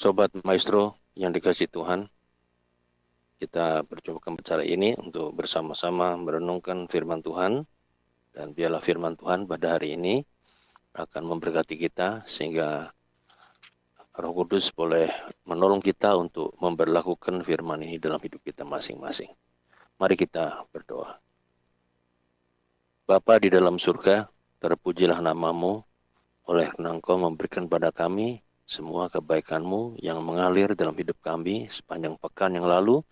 Sobat Maestro yang dikasih Tuhan, kita berjumpa acara ini untuk bersama-sama merenungkan firman Tuhan, dan biarlah firman Tuhan pada hari ini akan memberkati kita sehingga Roh Kudus boleh menolong kita untuk memberlakukan firman ini dalam hidup kita masing-masing. Mari kita berdoa. Bapa di dalam surga, terpujilah namamu, oleh karena Engkau memberikan pada kami semua kebaikan-Mu yang mengalir dalam hidup kami sepanjang pekan yang lalu,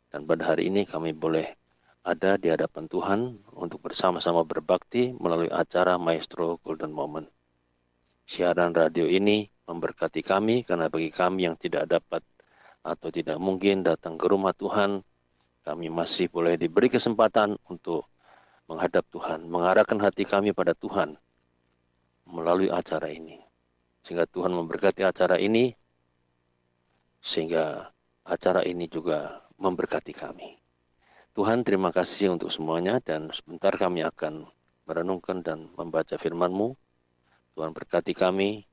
dan pada hari ini kami boleh ada di hadapan Tuhan untuk bersama-sama berbakti melalui acara Maestro Golden Moment. Siaran radio ini memberkati kami karena bagi kami yang tidak dapat atau tidak mungkin datang ke rumah Tuhan, kami masih boleh diberi kesempatan untuk menghadap Tuhan, mengarahkan hati kami pada Tuhan melalui acara ini. Sehingga Tuhan memberkati acara ini, sehingga acara ini juga memberkati kami. Tuhan, terima kasih untuk semuanya, dan sebentar kami akan merenungkan dan membaca firman-Mu. Tuhan berkati kami,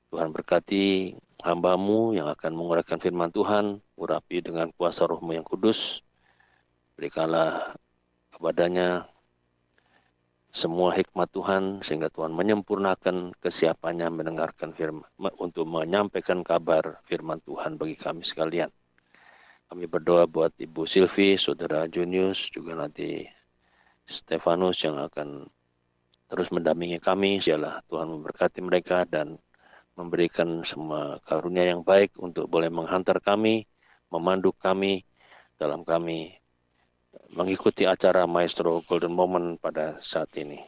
Tuhan berkati hamba-Mu yang akan menguraikan firman Tuhan, urapi dengan kuasa Roh-Mu yang kudus. Berikanlah kepadanya semua hikmat Tuhan, sehingga Tuhan menyempurnakan kesiapannya mendengarkan firman, untuk menyampaikan kabar firman Tuhan bagi kami sekalian. Kami berdoa buat Ibu Silvi, Saudara Junius, juga nanti Stefanus yang akan terus mendampingi kami. Biarlah Tuhan memberkati mereka dan memberikan semua karunia yang baik untuk boleh menghantar kami, memandu kami dalam kami mengikuti acara Maestro Golden Moment pada saat ini.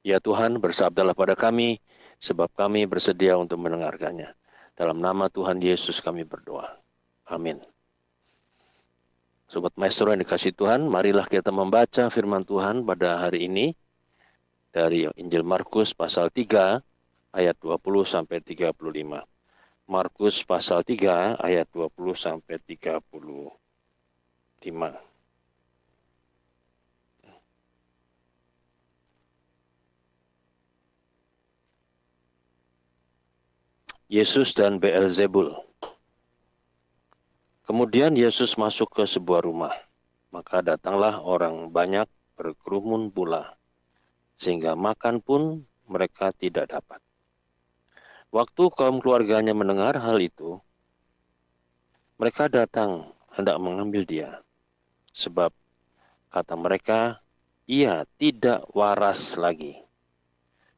Ya Tuhan, bersabdalah pada kami, sebab kami bersedia untuk mendengarkannya. Dalam nama Tuhan Yesus kami berdoa. Amin. Sobat Maestro yang dikasih Tuhan, marilah kita membaca firman Tuhan pada hari ini dari Injil Markus pasal 3 ayat 20 sampai 35. Markus pasal 3 ayat 20 sampai 35. Yesus dan Beelzebul. Kemudian Yesus masuk ke sebuah rumah, maka datanglah orang banyak berkerumun pula, sehingga makan pun mereka tidak dapat. Waktu kaum keluarganya mendengar hal itu, mereka datang hendak mengambil dia, sebab kata mereka, ia tidak waras lagi.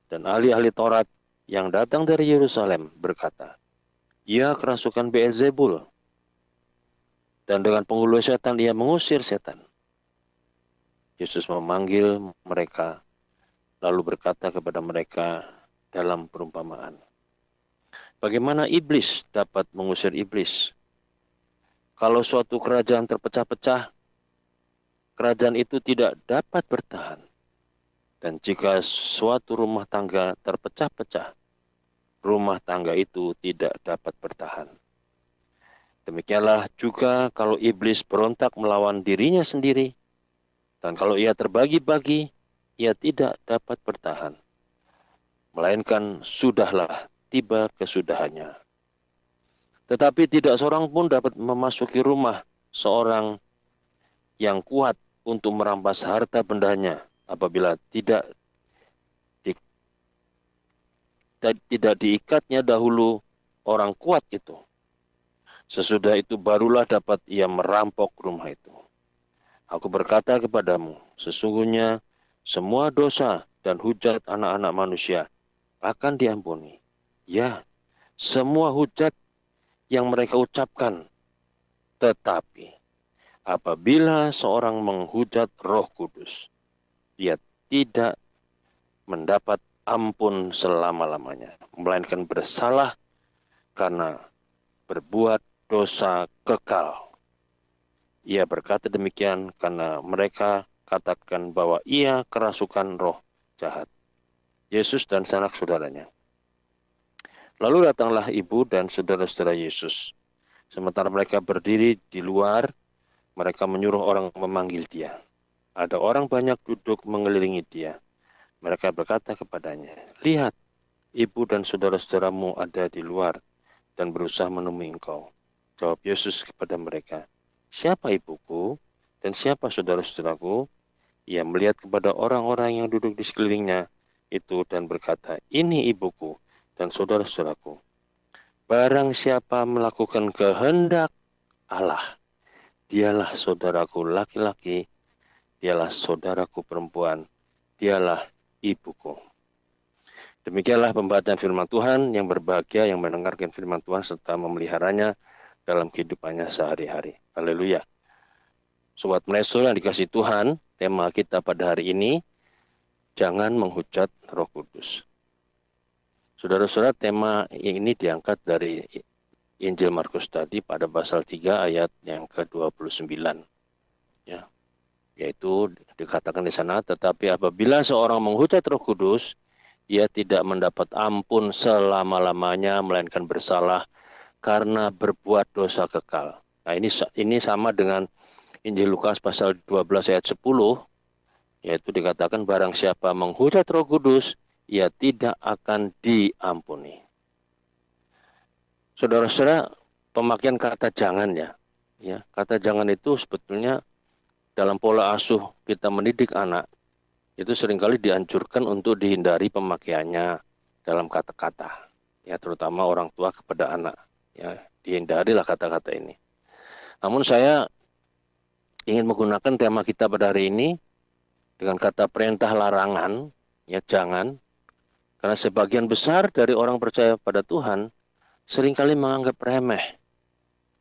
Dan ahli-ahli Taurat yang datang dari Yerusalem berkata, ia kerasukan Beelzebul, dan dengan penghulu setan ia mengusir setan. Yesus memanggil mereka, lalu berkata kepada mereka dalam perumpamaan, bagaimana iblis dapat mengusir iblis? Kalau suatu kerajaan terpecah-pecah, kerajaan itu tidak dapat bertahan. Dan jika suatu rumah tangga terpecah-pecah, rumah tangga itu tidak dapat bertahan. Demikianlah juga kalau iblis berontak melawan dirinya sendiri, dan kalau ia terbagi-bagi, ia tidak dapat bertahan, melainkan sudahlah tiba kesudahannya. Tetapi tidak seorang pun dapat memasuki rumah seorang yang kuat untuk merampas harta bendanya apabila tidak diikatnya dahulu orang kuat itu. Sesudah itu barulah dapat ia merampok rumah itu. Aku berkata kepadamu, sesungguhnya semua dosa dan hujat anak-anak manusia akan diampuni. Ya, semua hujat yang mereka ucapkan. Tetapi apabila seorang menghujat Roh Kudus, dia tidak mendapat ampun selama-lamanya, melainkan bersalah karena berbuat dosa kekal. Ia berkata demikian karena mereka katakan bahwa ia kerasukan roh jahat. Yesus dan sanak saudaranya. Lalu datanglah ibu dan saudara-saudara Yesus. Sementara mereka berdiri di luar, mereka menyuruh orang memanggil dia. Ada orang banyak duduk mengelilingi dia. Mereka berkata kepadanya, lihat, ibu dan saudara-saudaramu ada di luar, dan berusaha menemui engkau. Jawab Yesus kepada mereka, siapa ibuku dan siapa saudara-saudaraku? Ia melihat kepada orang-orang yang duduk di sekelilingnya itu dan berkata, ini ibuku dan saudara-saudaraku. Barang siapa melakukan kehendak Allah, dialah saudaraku laki-laki, dialah saudaraku perempuan, dialah ibuku. Demikianlah pembacaan firman Tuhan. Yang berbahagia yang mendengarkan firman Tuhan serta memeliharanya dalam kehidupannya sehari-hari. Haleluya. Sobat Menesul yang dikasihi Tuhan, tema kita pada hari ini, jangan menghujat Roh Kudus. Saudara-saudara, tema ini diangkat dari Injil Markus tadi pada pasal 3 ayat yang ke-29. Ya, yaitu dikatakan di sana, tetapi apabila seorang menghujat Roh Kudus, ia tidak mendapat ampun selama-lamanya, melainkan bersalah karena berbuat dosa kekal. Nah, ini sama dengan Injil Lukas pasal 12 ayat 10, yaitu dikatakan barang siapa menghujat Roh Kudus, ia tidak akan diampuni. Saudara-saudara, pemakaian kata jangan ya, kata jangan itu sebetulnya dalam pola asuh kita mendidik anak, itu seringkali dianjurkan untuk dihindari pemakaiannya dalam kata-kata, ya terutama orang tua kepada anak, ya dihindarilah kata-kata ini. Namun saya ingin menggunakan tema kita pada hari ini dengan kata perintah larangan, ya jangan, karena sebagian besar dari orang percaya pada Tuhan seringkali menganggap remeh,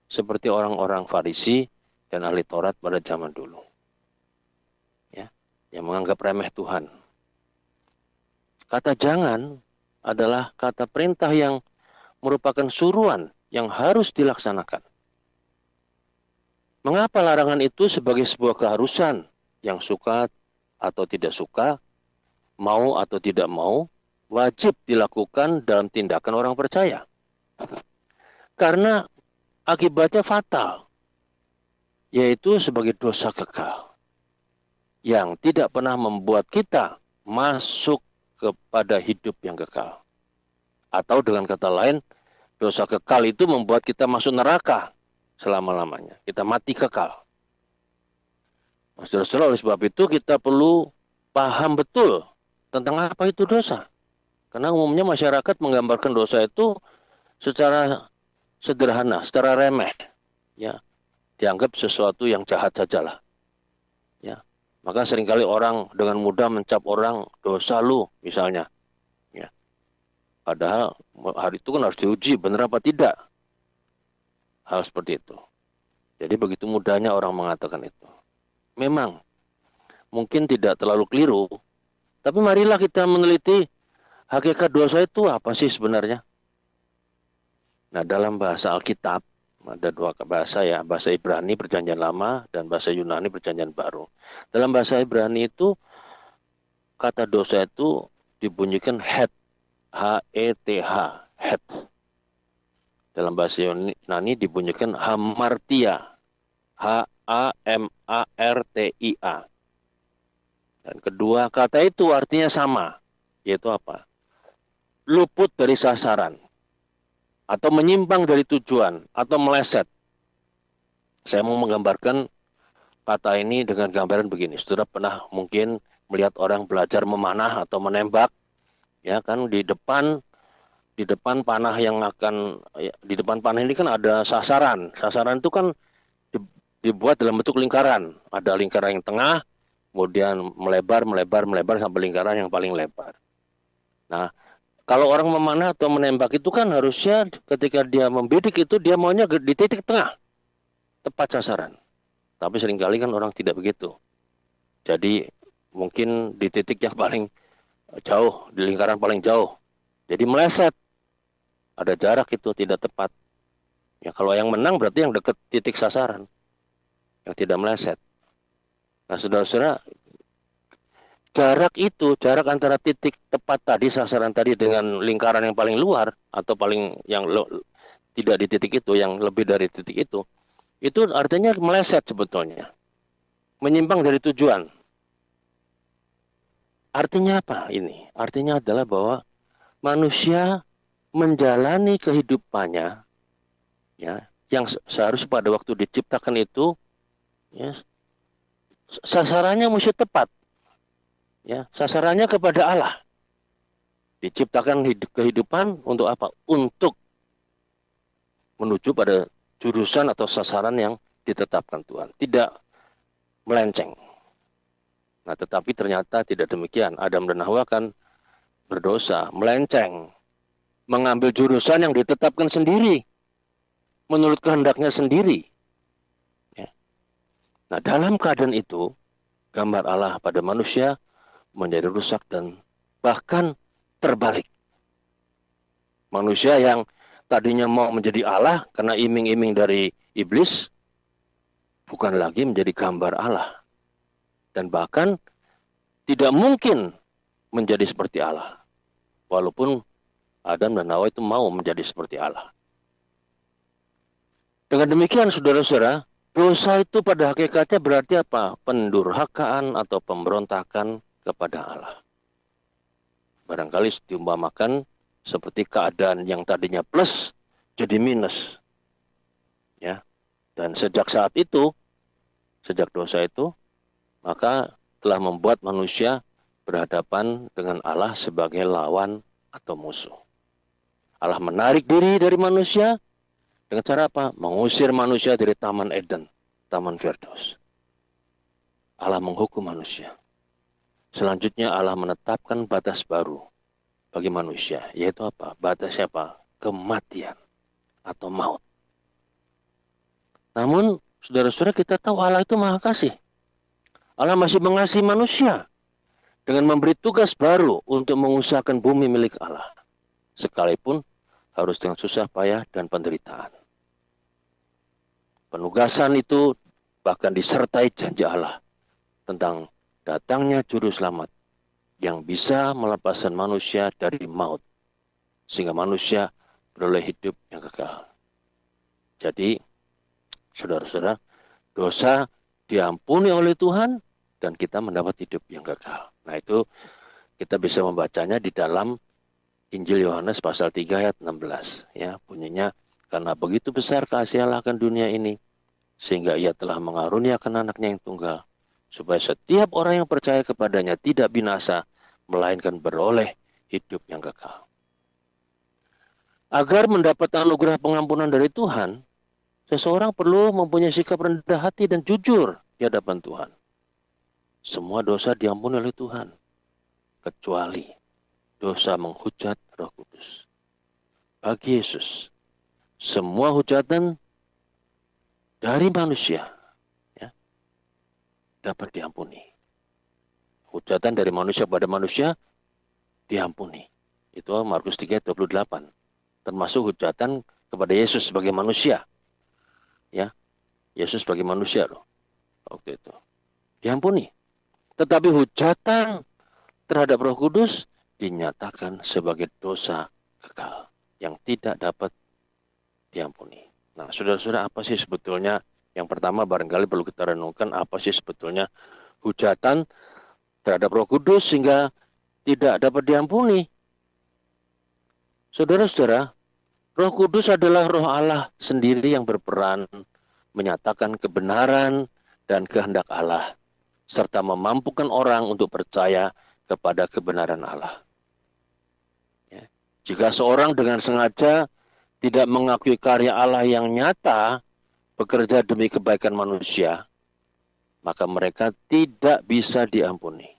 seperti orang-orang Farisi dan ahli Taurat pada zaman dulu. Yang menganggap remeh Tuhan. Kata jangan adalah kata perintah yang merupakan suruhan yang harus dilaksanakan. Mengapa larangan itu sebagai sebuah keharusan yang suka atau tidak suka, mau atau tidak mau, wajib dilakukan dalam tindakan orang percaya? Karena akibatnya fatal, yaitu sebagai dosa kekal yang tidak pernah membuat kita masuk kepada hidup yang kekal. Atau dengan kata lain, dosa kekal itu membuat kita masuk neraka selama-lamanya. Kita mati kekal. Saudara-saudara, oleh sebab itu kita perlu paham betul tentang apa itu dosa. Karena umumnya masyarakat menggambarkan dosa itu secara sederhana, secara remeh. Ya, dianggap sesuatu yang jahat sajalah. Ya. Maka seringkali orang dengan mudah mencap orang dosa lu misalnya. Ya. Padahal hari itu kan harus diuji benar apa tidak. Hal seperti itu. Jadi begitu mudahnya orang mengatakan itu. Memang mungkin tidak terlalu keliru. Tapi marilah kita meneliti hakikat dosa itu apa sih sebenarnya. Nah, dalam bahasa Alkitab ada dua bahasa ya, bahasa Ibrani Perjanjian Lama dan bahasa Yunani Perjanjian Baru. Dalam bahasa Ibrani itu kata dosa itu dibunyikan het, H-E-T-H, het. Dalam bahasa Yunani dibunyikan hamartia, H-A-M-A-R-T-I-A. Dan kedua kata itu artinya sama, yaitu apa? Luput dari sasaran, atau menyimpang dari tujuan, atau meleset. Saya mau menggambarkan kata ini dengan gambaran begini. Saudara pernah mungkin melihat orang belajar memanah atau menembak, ya kan di depan panah yang akan, ya, di depan panah ini kan ada sasaran. Sasaran itu kan dibuat dalam bentuk lingkaran. Ada lingkaran yang tengah, kemudian melebar sampai lingkaran yang paling lebar. Nah, kalau orang memanah atau menembak itu kan harusnya ketika dia membidik itu dia maunya di titik tengah, tepat sasaran. Tapi seringkali kan orang tidak begitu. Jadi mungkin di titik yang paling jauh, di lingkaran paling jauh. Jadi meleset. Ada jarak itu tidak tepat. Ya, kalau yang menang berarti yang dekat titik sasaran, yang tidak meleset. Nah, saudara-saudara, jarak antara titik tepat tadi, sasaran tadi dengan lingkaran yang paling luar atau paling yang tidak di titik itu, yang lebih dari titik itu artinya meleset sebetulnya. Menyimpang dari tujuan. Artinya apa ini? Artinya adalah bahwa manusia menjalani kehidupannya, ya, yang seharusnya pada waktu diciptakan itu, ya, sasarannya mesti tepat, ya, sasarannya kepada Allah. Diciptakan kehidupan untuk apa? Untuk menuju pada jurusan atau sasaran yang ditetapkan Tuhan, tidak melenceng. Nah, tetapi ternyata tidak demikian. Adam dan Hawa kan berdosa, melenceng, mengambil jurusan yang ditetapkan sendiri, menurut kehendaknya sendiri. Ya. Nah, dalam keadaan itu, gambar Allah pada manusia menjadi rusak dan bahkan terbalik. Manusia yang tadinya mau menjadi Allah karena iming-iming dari iblis, bukan lagi menjadi gambar Allah. Dan bahkan tidak mungkin menjadi seperti Allah. Walaupun Adam dan Hawa itu mau menjadi seperti Allah. Dengan demikian, saudara-saudara, dosa itu pada hakikatnya berarti apa? Pendurhakaan atau pemberontakan kepada Allah. Barangkali diumpamakan seperti keadaan yang tadinya plus jadi minus. Ya. Dan sejak saat itu, sejak dosa itu, maka telah membuat manusia berhadapan dengan Allah sebagai lawan atau musuh. Allah menarik diri dari manusia dengan cara apa? Mengusir manusia dari Taman Eden, Taman Firdaus. Allah menghukum manusia. Selanjutnya Allah menetapkan batas baru bagi manusia, yaitu apa? Batas apa? Kematian atau maut. Namun, saudara-saudara, kita tahu Allah itu Maha Kasih. Allah masih mengasihi manusia dengan memberi tugas baru untuk mengusahakan bumi milik Allah. Sekalipun harus dengan susah payah dan penderitaan. Penugasan itu bahkan disertai janji Allah tentang datangnya juru selamat yang bisa melepaskan manusia dari maut, sehingga manusia beroleh hidup yang kekal. Jadi, saudara-saudara, dosa diampuni oleh Tuhan dan kita mendapat hidup yang kekal. Nah, itu kita bisa membacanya di dalam Injil Yohanes pasal 3 ayat 16. Ya, bunyinya, karena begitu besar kasih Allah akan dunia ini, sehingga ia telah mengaruniakan anaknya yang tunggal, supaya setiap orang yang percaya kepadanya tidak binasa, melainkan beroleh hidup yang kekal. Agar mendapat anugerah pengampunan dari Tuhan, seseorang perlu mempunyai sikap rendah hati dan jujur di hadapan Tuhan. Semua dosa diampuni oleh Tuhan, kecuali dosa menghujat Roh Kudus. Bagi Yesus, semua hujatan dari manusia, ya, dapat diampuni. Hujatan dari manusia pada manusia diampuni. Itu Markus 3:28. Termasuk hujatan kepada Yesus sebagai manusia. Ya, Yesus sebagai manusia loh. Waktu itu diampuni. Tetapi hujatan terhadap Roh Kudus dinyatakan sebagai dosa kekal yang tidak dapat diampuni. Nah, saudara-saudara, apa sih sebetulnya? Yang pertama barangkali perlu kita renungkan, apa sih sebetulnya hujatan terhadap Roh Kudus sehingga tidak dapat diampuni. Saudara-saudara, Roh Kudus adalah Roh Allah sendiri yang berperan menyatakan kebenaran dan kehendak Allah, serta memampukan orang untuk percaya kepada kebenaran Allah. Ya. Jika seorang dengan sengaja tidak mengakui karya Allah yang nyata bekerja demi kebaikan manusia, maka mereka tidak bisa diampuni.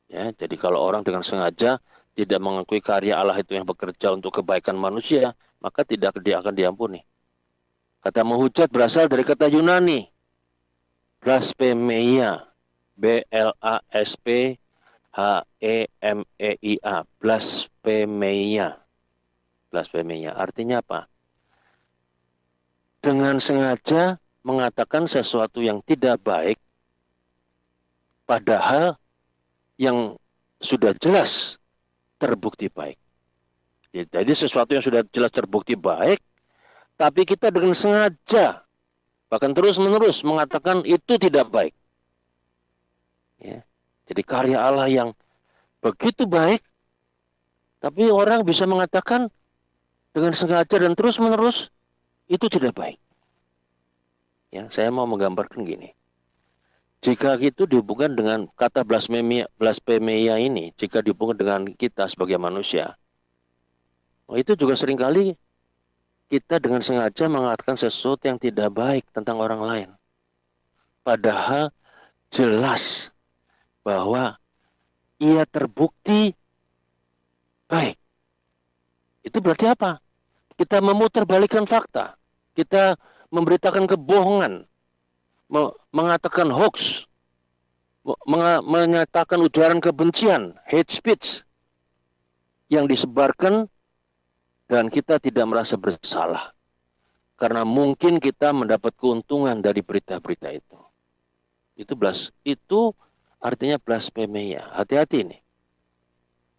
Ya, jadi kalau orang dengan sengaja tidak mengakui karya Allah itu yang bekerja untuk kebaikan manusia, maka tidak dia akan diampuni. Kata menghujat berasal dari kata Yunani, blasphemia, B-L-A-S-P-H-E-M-E-I-A, blasphemia. Blasphemia artinya apa? Dengan sengaja mengatakan sesuatu yang tidak baik, padahal yang sudah jelas terbukti baik. Jadi sesuatu yang sudah jelas terbukti baik, tapi kita dengan sengaja, bahkan terus-menerus mengatakan itu tidak baik. Ya. Jadi karya Allah yang begitu baik, tapi orang bisa mengatakan dengan sengaja dan terus-menerus, itu tidak baik. Ya, saya mau menggambarkan gini. Jika itu dihubungkan dengan kata blasphemia ini, jika dihubungkan dengan kita sebagai manusia, itu juga seringkali kita dengan sengaja mengatakan sesuatu yang tidak baik tentang orang lain. Padahal jelas bahwa ia terbukti baik. Itu berarti apa? Kita memutarbalikkan fakta. Kita memberitakan kebohongan, mengatakan hoax, menyatakan ujaran kebencian, hate speech yang disebarkan, dan kita tidak merasa bersalah. Karena mungkin kita mendapat keuntungan dari berita-berita itu. Itu artinya blasphemia. Hati-hati ini.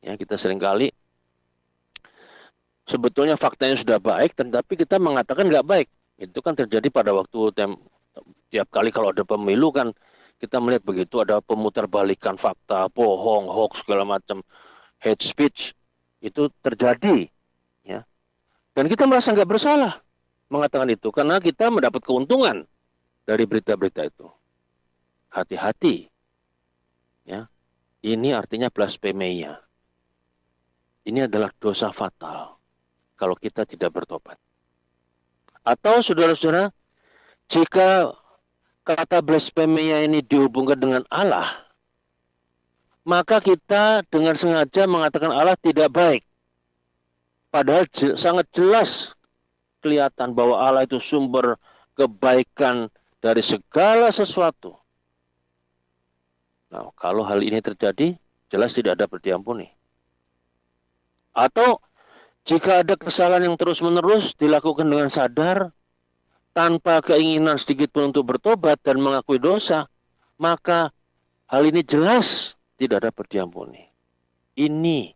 Ya, kita seringkali sebetulnya faktanya sudah baik, tetapi kita mengatakan nggak baik. Itu kan terjadi pada waktu tiap kali kalau ada pemilu kan kita melihat begitu, ada pemutarbalikan fakta, bohong, hoax, segala macam, hate speech. Itu terjadi. Ya. Dan kita merasa nggak bersalah mengatakan itu, karena kita mendapat keuntungan dari berita-berita itu. Hati-hati. Ya. Ini artinya blasphemia. Ini adalah dosa fatal kalau kita tidak bertobat. Atau saudara-saudara, jika kata blasphemia ini dihubungkan dengan Allah, maka kita dengan sengaja mengatakan Allah tidak baik. Padahal sangat jelas kelihatan bahwa Allah itu sumber kebaikan dari segala sesuatu. Nah, kalau hal ini terjadi, jelas tidak dapat diampuni. Atau jika ada kesalahan yang terus-menerus dilakukan dengan sadar, tanpa keinginan sedikit pun untuk bertobat dan mengakui dosa, maka hal ini jelas tidak dapat diampuni. Ini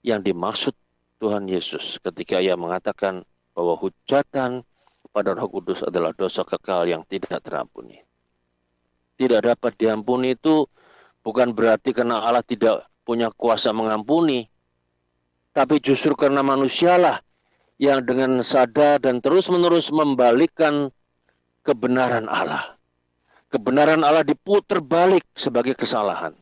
yang dimaksud Tuhan Yesus ketika ia mengatakan bahwa hujatan pada Roh Kudus adalah dosa kekal yang tidak terampuni. Tidak dapat diampuni itu bukan berarti karena Allah tidak punya kuasa mengampuni, tapi justru karena manusialah yang dengan sadar dan terus-menerus membalikkan kebenaran Allah. Kebenaran Allah diputar balik sebagai kesalahan.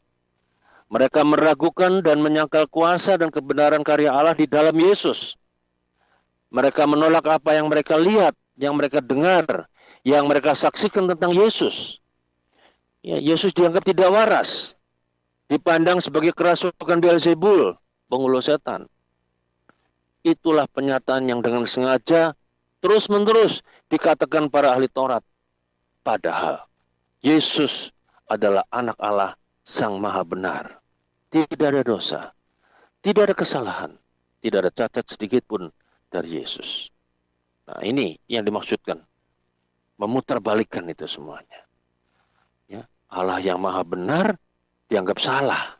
Mereka meragukan dan menyangkal kuasa dan kebenaran karya Allah di dalam Yesus. Mereka menolak apa yang mereka lihat, yang mereka dengar, yang mereka saksikan tentang Yesus. Ya, Yesus dianggap tidak waras, dipandang sebagai kerasukan Beelzebul, penghulu setan. Itulah penyataan yang dengan sengaja terus-menerus dikatakan para ahli Taurat. Padahal Yesus adalah anak Allah, Sang Maha Benar. Tidak ada dosa, tidak ada kesalahan, tidak ada cacat sedikit pun dari Yesus. Nah, ini yang dimaksudkan. Memutarbalikkan itu semuanya. Ya, Allah yang Maha Benar dianggap salah.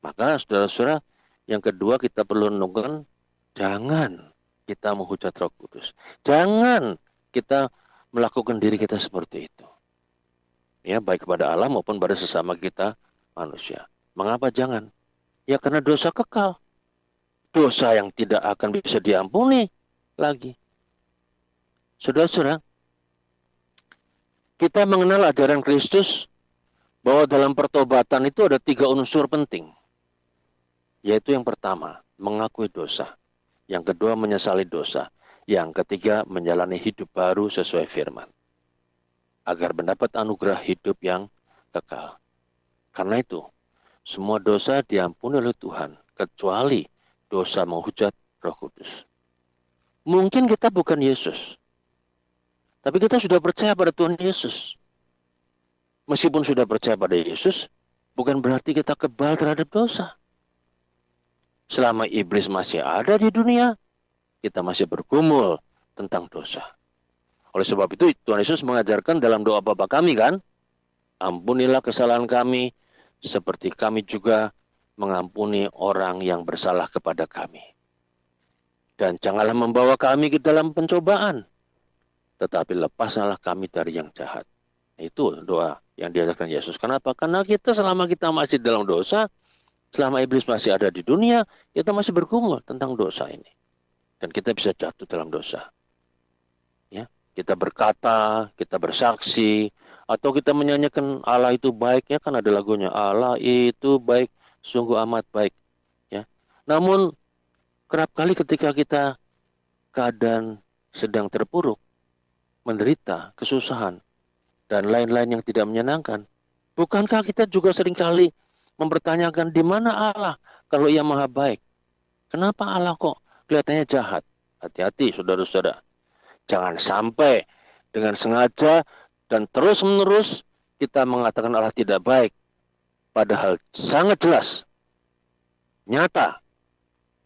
Maka saudara-saudara, yang kedua kita perlu renungkan, jangan kita menghujat Roh Kudus. Jangan kita melakukan diri kita seperti itu. Ya, baik kepada Allah maupun pada sesama kita manusia. Mengapa jangan? Ya karena dosa kekal. Dosa yang tidak akan bisa diampuni lagi. Saudara-saudara, kita mengenal ajaran Kristus bahwa dalam pertobatan itu ada 3 unsur penting. Yaitu yang pertama, mengakui dosa. Yang kedua, menyesali dosa. Yang ketiga, menjalani hidup baru sesuai firman. Agar mendapat anugerah hidup yang kekal. Karena itu, semua dosa diampuni oleh Tuhan, kecuali dosa menghujat Roh Kudus. Mungkin kita bukan Yesus, tapi kita sudah percaya pada Tuhan Yesus. Meskipun sudah percaya pada Yesus, bukan berarti kita kebal terhadap dosa. Selama iblis masih ada di dunia, kita masih bergumul tentang dosa. Oleh sebab itu, Tuhan Yesus mengajarkan dalam doa Bapa kami kan, ampunilah kesalahan kami, seperti kami juga mengampuni orang yang bersalah kepada kami. Dan janganlah membawa kami ke dalam pencobaan, tetapi lepaslah kami dari yang jahat. Itu doa yang diajarkan Yesus. Kenapa? Karena kita selama kita masih dalam dosa, selama iblis masih ada di dunia, kita masih bergumul tentang dosa ini. dan kita bisa jatuh dalam dosa. Ya, kita berkata, kita bersaksi, atau kita menyanyikan Allah itu baik, ya kan ada lagunya, Allah itu baik, sungguh amat baik. Ya, namun kerap kali ketika kita keadaan sedang terpuruk, menderita, kesusahan, dan lain-lain yang tidak menyenangkan, bukankah kita juga seringkali mempertanyakan di mana Allah kalau Ia maha baik? Kenapa Allah kok kelihatannya jahat? Hati-hati saudara-saudara. Jangan sampai dengan sengaja dan terus-menerus kita mengatakan Allah tidak baik. Padahal sangat jelas, nyata,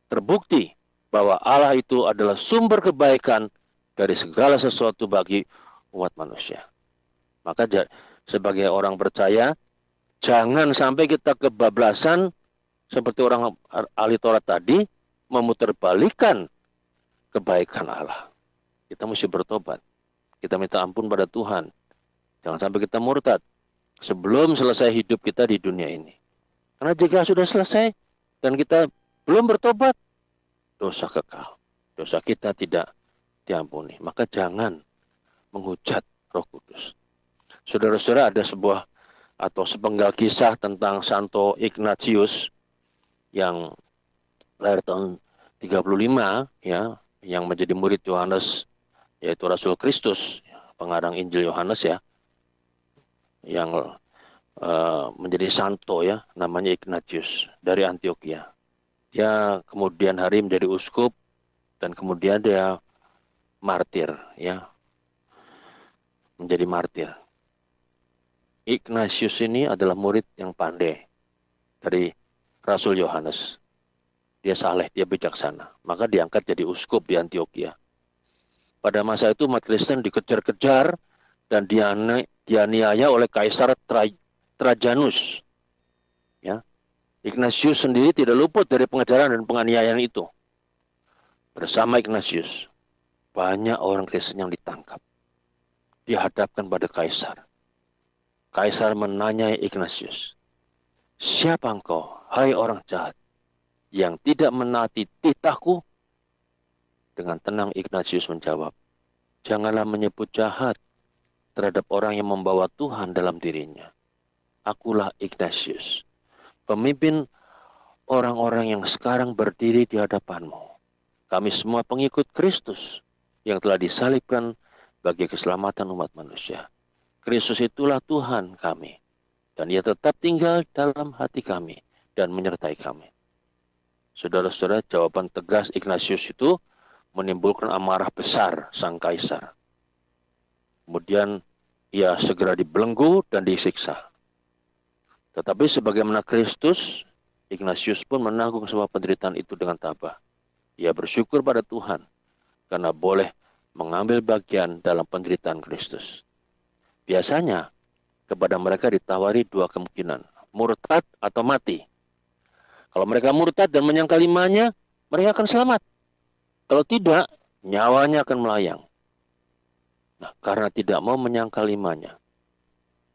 terbukti bahwa Allah itu adalah sumber kebaikan dari segala sesuatu bagi umat manusia. Maka sebagai orang percaya, jangan sampai kita kebablasan seperti orang ahli Taurat tadi, memutarbalikkan kebaikan Allah. Kita mesti bertobat. Kita minta ampun pada Tuhan. Jangan sampai kita murtad sebelum selesai hidup kita di dunia ini. Karena jika sudah selesai dan kita belum bertobat, dosa kekal. Dosa kita tidak diampuni. Maka jangan menghujat Roh Kudus. Saudara-saudara, ada sebuah atau sepenggal kisah tentang Santo Ignatius yang lahir tahun 35, ya, yang menjadi murid Yohanes, yaitu Rasul Kristus, pengarang Injil Yohanes, ya, yang menjadi santo, ya, namanya Ignatius dari Antioquia. Dia kemudian hari menjadi uskup dan kemudian dia martir, ya, menjadi martir. Ignatius ini adalah murid yang pandai dari Rasul Yohanes. Dia saleh, dia bijaksana. Maka diangkat jadi uskup di Antioquia. Pada masa itu umat Kristen dikejar-kejar dan dianiaya oleh Kaisar Trajanus. Ya. Ignatius sendiri tidak luput dari pengejaran dan penganiayaan itu. Bersama Ignatius, banyak orang Kristen yang ditangkap. Dihadapkan pada Kaisar. Kaisar menanyai Ignatius, "Siapa engkau, hai orang jahat, yang tidak menaati titahku?" Dengan tenang Ignatius menjawab, "Janganlah menyebut jahat terhadap orang yang membawa Tuhan dalam dirinya. Akulah Ignatius, pemimpin orang-orang yang sekarang berdiri di hadapanmu. Kami semua pengikut Kristus yang telah disalibkan bagi keselamatan umat manusia. Kristus itulah Tuhan kami, dan Ia tetap tinggal dalam hati kami dan menyertai kami." Saudara-saudara, jawaban tegas Ignatius itu menimbulkan amarah besar sang kaisar. Kemudian ia segera dibelenggu dan disiksa. Tetapi sebagaimana Kristus, Ignatius pun menanggung semua penderitaan itu dengan tabah. Ia bersyukur pada Tuhan karena boleh mengambil bagian dalam penderitaan Kristus. Biasanya kepada mereka ditawari dua kemungkinan, murtad atau mati. Kalau mereka murtad dan menyangkal imannya, mereka akan selamat. Kalau tidak, nyawanya akan melayang. Nah, karena tidak mau menyangkal imannya,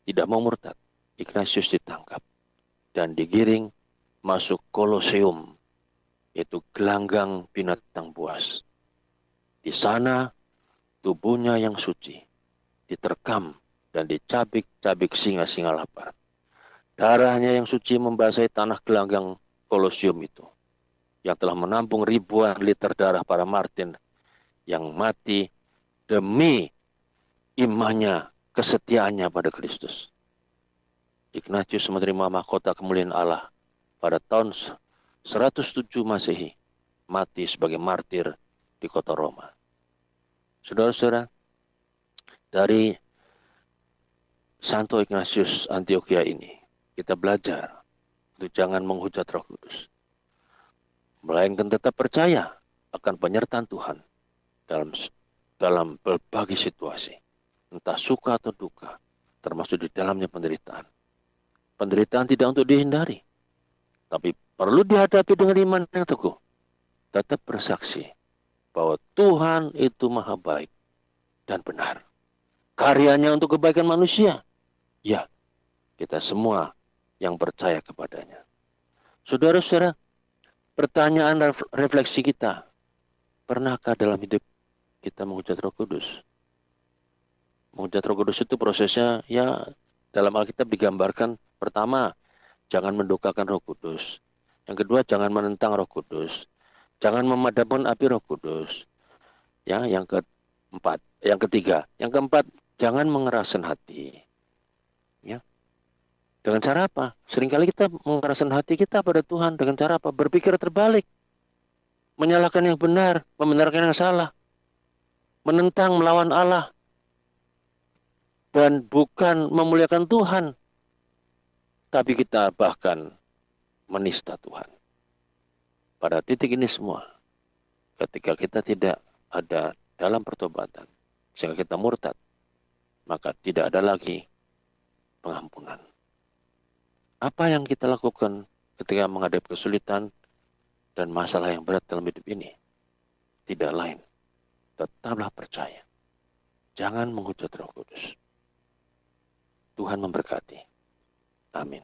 tidak mau murtad, Ignatius ditangkap dan digiring masuk Koloseum, yaitu gelanggang binatang buas. Di sana tubuhnya yang suci diterkam dan dicabik-cabik singa-singa lapar. Darahnya yang suci membasahi tanah gelanggang Koloseum itu, yang telah menampung ribuan liter darah para martir yang mati demi imannya, kesetiaannya pada Kristus. Ignatius menerima mahkota kemuliaan Allah pada tahun 107 Masehi, mati sebagai martir di kota Roma. Saudara-saudara, dari Santo Ignatius Antioquia ini, kita belajar untuk jangan menghujat Roh Kudus, melainkan tetap percaya akan penyertaan Tuhan dalam berbagai situasi, entah suka atau duka, termasuk di dalamnya penderitaan. Penderitaan tidak untuk dihindari, tapi perlu dihadapi dengan iman yang teguh. Tetap bersaksi bahwa Tuhan itu maha baik dan benar. Karyanya untuk kebaikan manusia. Ya, kita semua yang percaya kepadanya. Saudara-saudara, pertanyaan refleksi kita, Pernahkah dalam hidup kita menghujat Roh Kudus? Menghujat Roh Kudus itu prosesnya, ya dalam Alkitab digambarkan, pertama, jangan mendukakan Roh Kudus. Yang kedua, jangan menentang Roh Kudus. Jangan memadamkan api Roh Kudus. Ya, yang ketiga, yang keempat, jangan mengeraskan hati. Ya. Dengan cara apa? Seringkali kita mengeraskan hati kita pada Tuhan dengan cara apa? Berpikir terbalik. Menyalahkan yang benar, membenarkan yang salah. Menentang, melawan Allah. Dan bukan memuliakan Tuhan. Tapi kita bahkan menista Tuhan. Pada titik ini semua, ketika kita tidak ada dalam pertobatan, sehingga kita murtad, maka tidak ada lagi pengampunan. Apa yang kita lakukan ketika menghadapi kesulitan dan masalah yang berat dalam hidup ini? Tidak lain, tetaplah percaya. Jangan menghujat Roh Kudus. Tuhan memberkati. Amin.